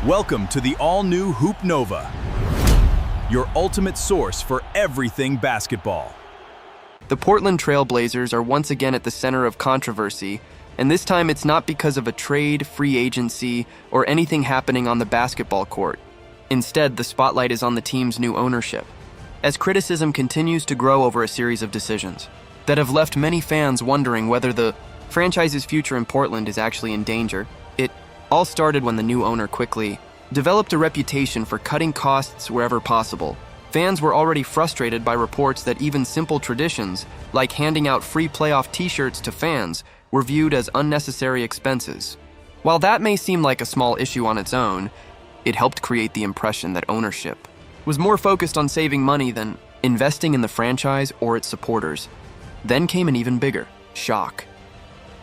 Welcome to the all-new Hoop Nova, your ultimate source for everything basketball. The Portland Trail Blazers are once again at the center of controversy, and this time it's not because of a trade, free agency, or anything happening on the basketball court. Instead, the spotlight is on the team's new ownership, as criticism continues to grow over a series of decisions that have left many fans wondering whether the franchise's future in Portland is actually in danger. It all started when the new owner quickly developed a reputation for cutting costs wherever possible. Fans were already frustrated by reports that even simple traditions, like handing out free playoff t-shirts to fans, were viewed as unnecessary expenses. While that may seem like a small issue on its own, it helped create the impression that ownership was more focused on saving money than investing in the franchise or its supporters. Then came an even bigger shock.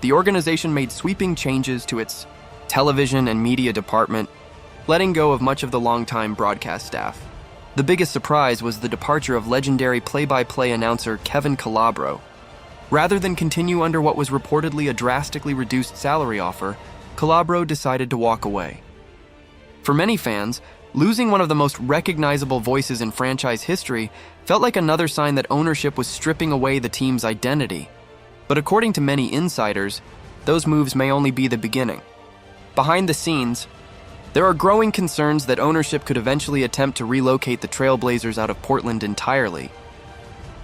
The organization made sweeping changes to its television and media department, letting go of much of the longtime broadcast staff. The biggest surprise was the departure of legendary play-by-play announcer Kevin Calabro. Rather than continue under what was reportedly a drastically reduced salary offer, Calabro decided to walk away. For many fans, losing one of the most recognizable voices in franchise history felt like another sign that ownership was stripping away the team's identity. But according to many insiders, those moves may only be the beginning. Behind the scenes, there are growing concerns that ownership could eventually attempt to relocate the Trailblazers out of Portland entirely.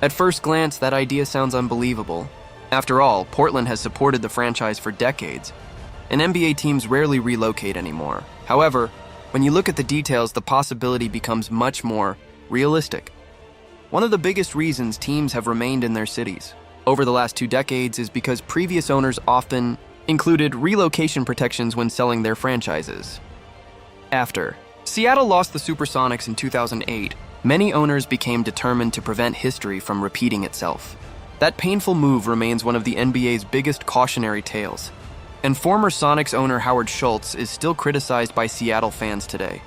At first glance, that idea sounds unbelievable. After all, Portland has supported the franchise for decades, and NBA teams rarely relocate anymore. However, when you look at the details, the possibility becomes much more realistic. One of the biggest reasons teams have remained in their cities over the last 2 decades is because previous owners often included relocation protections when selling their franchises. After Seattle lost the Supersonics in 2008, many owners became determined to prevent history from repeating itself. That painful move remains one of the NBA's biggest cautionary tales, and former Sonics owner Howard Schultz is still criticized by Seattle fans today.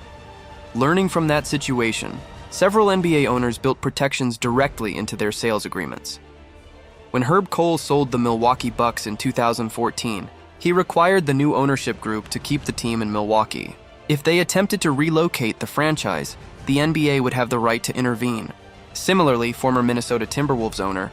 Learning from that situation, several NBA owners built protections directly into their sales agreements. When Herb Kohl sold the Milwaukee Bucks in 2014, he required the new ownership group to keep the team in Milwaukee. If they attempted to relocate the franchise, the NBA would have the right to intervene. Similarly, former Minnesota Timberwolves owner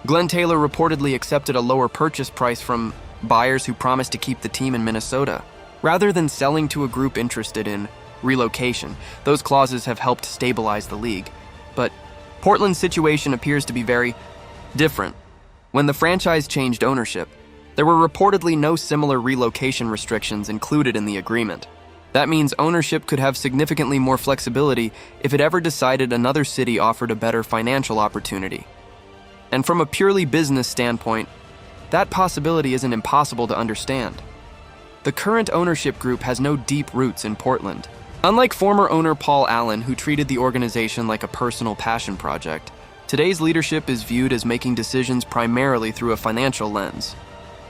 Glenn Taylor reportedly accepted a lower purchase price from buyers who promised to keep the team in Minnesota. Rather than selling to a group interested in relocation, those clauses have helped stabilize the league. But Portland's situation appears to be very different. When the franchise changed ownership, there were reportedly no similar relocation restrictions included in the agreement. That means ownership could have significantly more flexibility if it ever decided another city offered a better financial opportunity. And from a purely business standpoint, that possibility isn't impossible to understand. The current ownership group has no deep roots in Portland. Unlike former owner Paul Allen, who treated the organization like a personal passion project, today's leadership is viewed as making decisions primarily through a financial lens.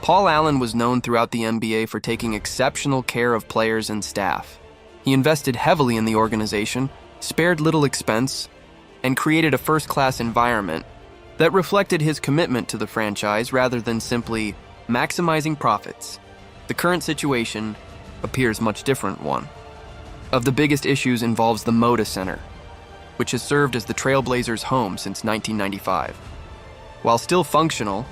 Paul Allen was known throughout the NBA for taking exceptional care of players and staff. He invested heavily in the organization, spared little expense, and created a first-class environment that reflected his commitment to the franchise rather than simply maximizing profits. The current situation appears much different. One of the biggest issues involves the Moda Center, which has served as the Trailblazers' home since 1995. While still functional,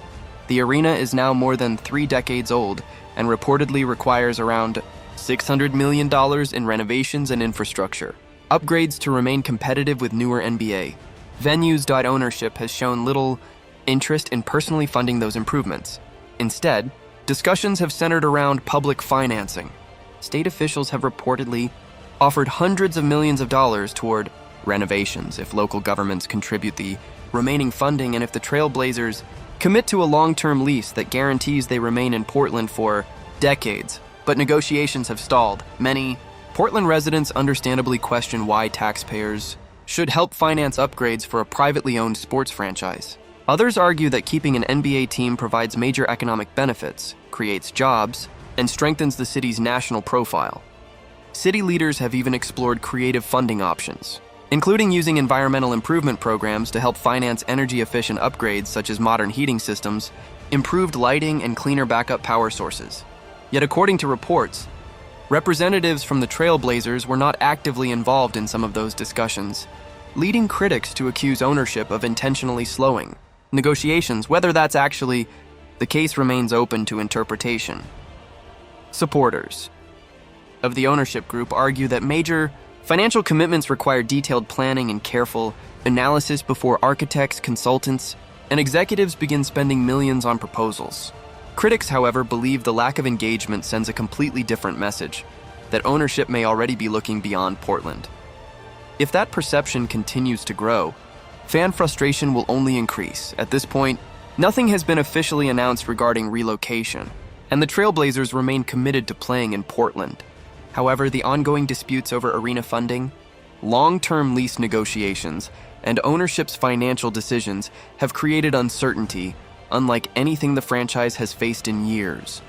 the arena is now more than 3 decades old and reportedly requires around $600 million in renovations and infrastructure upgrades to remain competitive with newer NBA. Venues.ownership has shown little interest in personally funding those improvements. Instead, discussions have centered around public financing. State officials have reportedly offered hundreds of millions of dollars toward renovations if local governments contribute the remaining funding and if the Trailblazers commit to a long-term lease that guarantees they remain in Portland for decades. But negotiations have stalled. Many Portland residents understandably question why taxpayers should help finance upgrades for a privately owned sports franchise. Others argue that keeping an NBA team provides major economic benefits, creates jobs, and strengthens the city's national profile. City leaders have even explored creative funding options, including using environmental improvement programs to help finance energy-efficient upgrades such as modern heating systems, improved lighting, and cleaner backup power sources. Yet according to reports, Representatives from the Trailblazers were not actively involved in some of those discussions, leading critics to accuse ownership of intentionally slowing negotiations. Whether that's actually the case remains open to interpretation. Supporters of the ownership group argue that major financial commitments require detailed planning and careful analysis before architects, consultants, and executives begin spending millions on proposals. Critics, however, believe the lack of engagement sends a completely different message, that ownership may already be looking beyond Portland. If that perception continues to grow, fan frustration will only increase. At this point, nothing has been officially announced regarding relocation, and the Trailblazers remain committed to playing in Portland. However, the ongoing disputes over arena funding, long-term lease negotiations, and ownership's financial decisions have created uncertainty unlike anything the franchise has faced in years.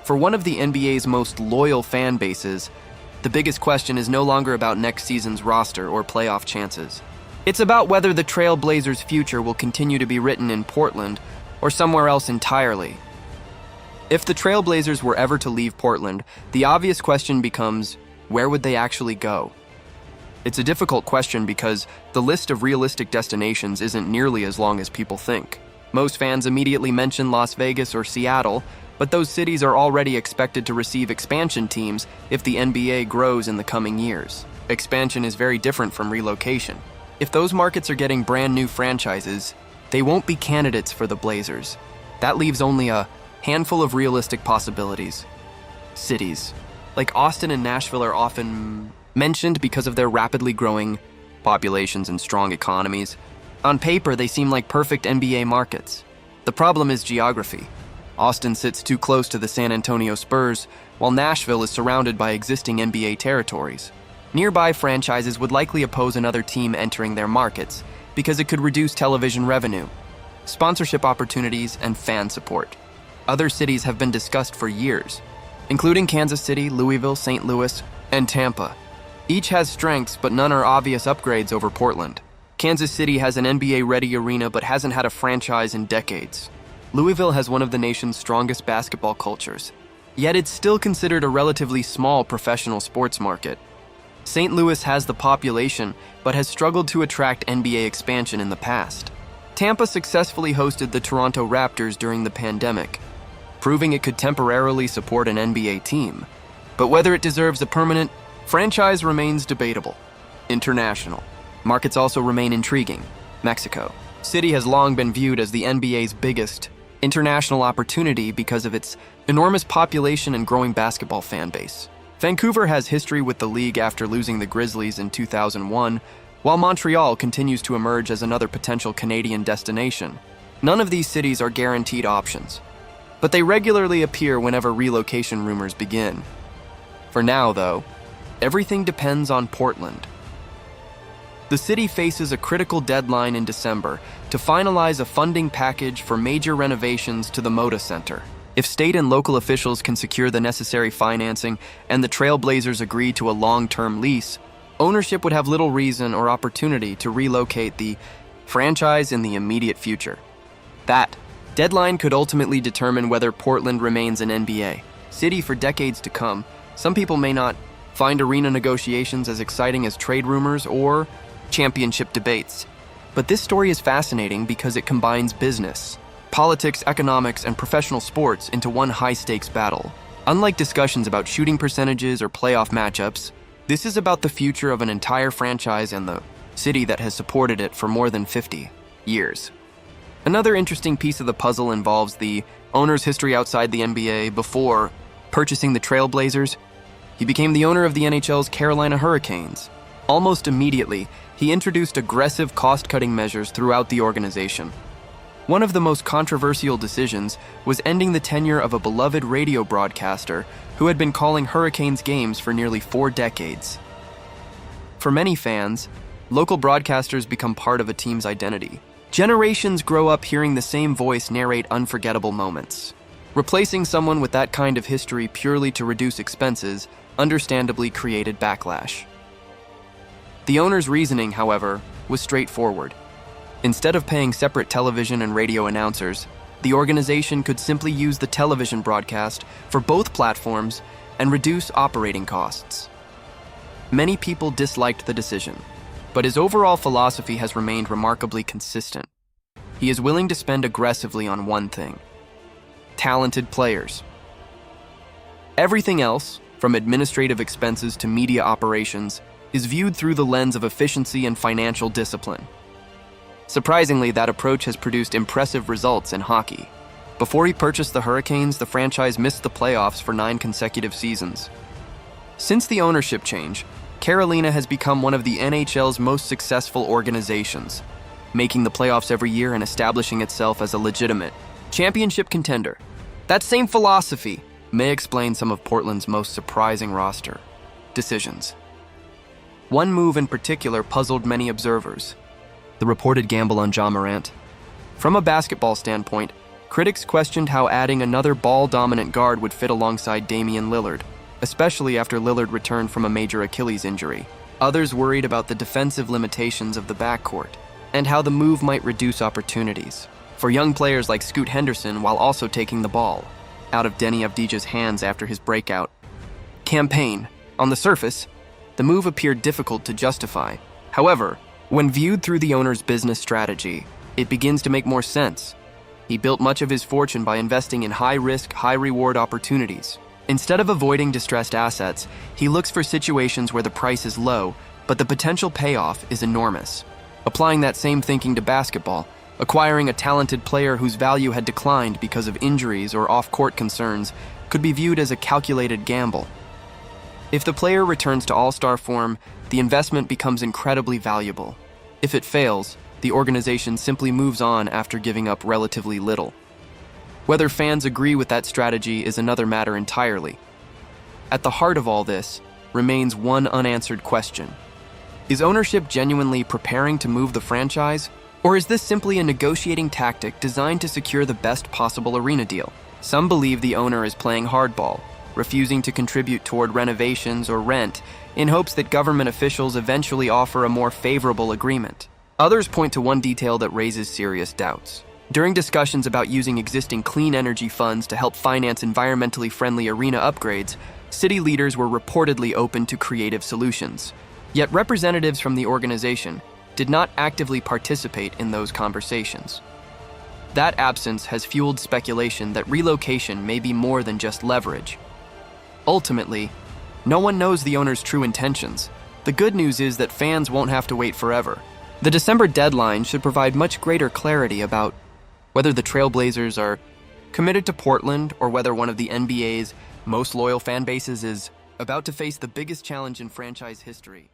For one of the NBA's most loyal fan bases, the biggest question is no longer about next season's roster or playoff chances. It's about whether the Trailblazers' future will continue to be written in Portland or somewhere else entirely. If the Trailblazers were ever to leave Portland, the obvious question becomes, where would they actually go? It's a difficult question because the list of realistic destinations isn't nearly as long as people think. Most fans immediately mention Las Vegas or Seattle, but those cities are already expected to receive expansion teams if the NBA grows in the coming years. Expansion is very different from relocation. If those markets are getting brand new franchises, they won't be candidates for the Blazers. That leaves only a handful of realistic possibilities. Cities like Austin and Nashville are often mentioned because of their rapidly growing populations and strong economies. On paper, they seem like perfect NBA markets. The problem is geography. Austin sits too close to the San Antonio Spurs, while Nashville is surrounded by existing NBA territories. Nearby franchises would likely oppose another team entering their markets because it could reduce television revenue, sponsorship opportunities, and fan support. Other cities have been discussed for years, including Kansas City, Louisville, St. Louis, and Tampa. Each has strengths, but none are obvious upgrades over Portland. Kansas City has an NBA-ready arena but hasn't had a franchise in decades. Louisville has one of the nation's strongest basketball cultures, yet it's still considered a relatively small professional sports market. St. Louis has the population, but has struggled to attract NBA expansion in the past. Tampa successfully hosted the Toronto Raptors during the pandemic, proving it could temporarily support an NBA team. But whether it deserves a permanent franchise remains debatable. International markets also remain intriguing. Mexico City has long been viewed as the NBA's biggest international opportunity because of its enormous population and growing basketball fan base. Vancouver has history with the league after losing the Grizzlies in 2001, while Montreal continues to emerge as another potential Canadian destination. None of these cities are guaranteed options, but they regularly appear whenever relocation rumors begin. For now, though, everything depends on Portland. The city faces a critical deadline in December to finalize a funding package for major renovations to the Moda Center. If state and local officials can secure the necessary financing and the Trailblazers agree to a long-term lease, ownership would have little reason or opportunity to relocate the franchise in the immediate future. That deadline could ultimately determine whether Portland remains an NBA city for decades to come. Some people may not find arena negotiations as exciting as trade rumors or championship debates. But this story is fascinating because it combines business, politics, economics, and professional sports into one high-stakes battle. Unlike discussions about shooting percentages or playoff matchups, this is about the future of an entire franchise and the city that has supported it for more than 50 years. Another interesting piece of the puzzle involves the owner's history outside the NBA. Before purchasing the Trailblazers, he became the owner of the NHL's Carolina Hurricanes. Almost immediately, he introduced aggressive cost-cutting measures throughout the organization. One of the most controversial decisions was ending the tenure of a beloved radio broadcaster who had been calling Hurricanes games for nearly 4 decades. For many fans, local broadcasters become part of a team's identity. Generations grow up hearing the same voice narrate unforgettable moments. Replacing someone with that kind of history purely to reduce expenses understandably created backlash. The owner's reasoning, however, was straightforward. Instead of paying separate television and radio announcers, the organization could simply use the television broadcast for both platforms and reduce operating costs. Many people disliked the decision, but his overall philosophy has remained remarkably consistent. He is willing to spend aggressively on one thing: talented players. Everything else, from administrative expenses to media operations, is viewed through the lens of efficiency and financial discipline. Surprisingly, that approach has produced impressive results in hockey. Before he purchased the Hurricanes, the franchise missed the playoffs for 9 consecutive seasons. Since the ownership change, Carolina has become one of the NHL's most successful organizations, making the playoffs every year and establishing itself as a legitimate championship contender. That same philosophy may explain some of Portland's most surprising roster decisions. One move in particular puzzled many observers: the reported gamble on Ja Morant. From a basketball standpoint, critics questioned how adding another ball-dominant guard would fit alongside Damian Lillard, especially after Lillard returned from a major Achilles injury. Others worried about the defensive limitations of the backcourt and how the move might reduce opportunities for young players like Scoot Henderson while also taking the ball out of Denny Avdija's hands after his breakout campaign. On the surface, the move appeared difficult to justify. However, when viewed through the owner's business strategy, it begins to make more sense. He built much of his fortune by investing in high-risk, high-reward opportunities. Instead of avoiding distressed assets, he looks for situations where the price is low, but the potential payoff is enormous. Applying that same thinking to basketball, acquiring a talented player whose value had declined because of injuries or off-court concerns could be viewed as a calculated gamble. If the player returns to all-star form, the investment becomes incredibly valuable. If it fails, the organization simply moves on after giving up relatively little. Whether fans agree with that strategy is another matter entirely. At the heart of all this remains one unanswered question: is ownership genuinely preparing to move the franchise, or is this simply a negotiating tactic designed to secure the best possible arena deal? Some believe the owner is playing hardball, refusing to contribute toward renovations or rent in hopes that government officials eventually offer a more favorable agreement. Others point to one detail that raises serious doubts. During discussions about using existing clean energy funds to help finance environmentally friendly arena upgrades, city leaders were reportedly open to creative solutions. Yet representatives from the organization did not actively participate in those conversations. That absence has fueled speculation that relocation may be more than just leverage. Ultimately, no one knows the owner's true intentions. The good news is that fans won't have to wait forever. The December deadline should provide much greater clarity about whether the Trailblazers are committed to Portland or whether one of the NBA's most loyal fan bases is about to face the biggest challenge in franchise history.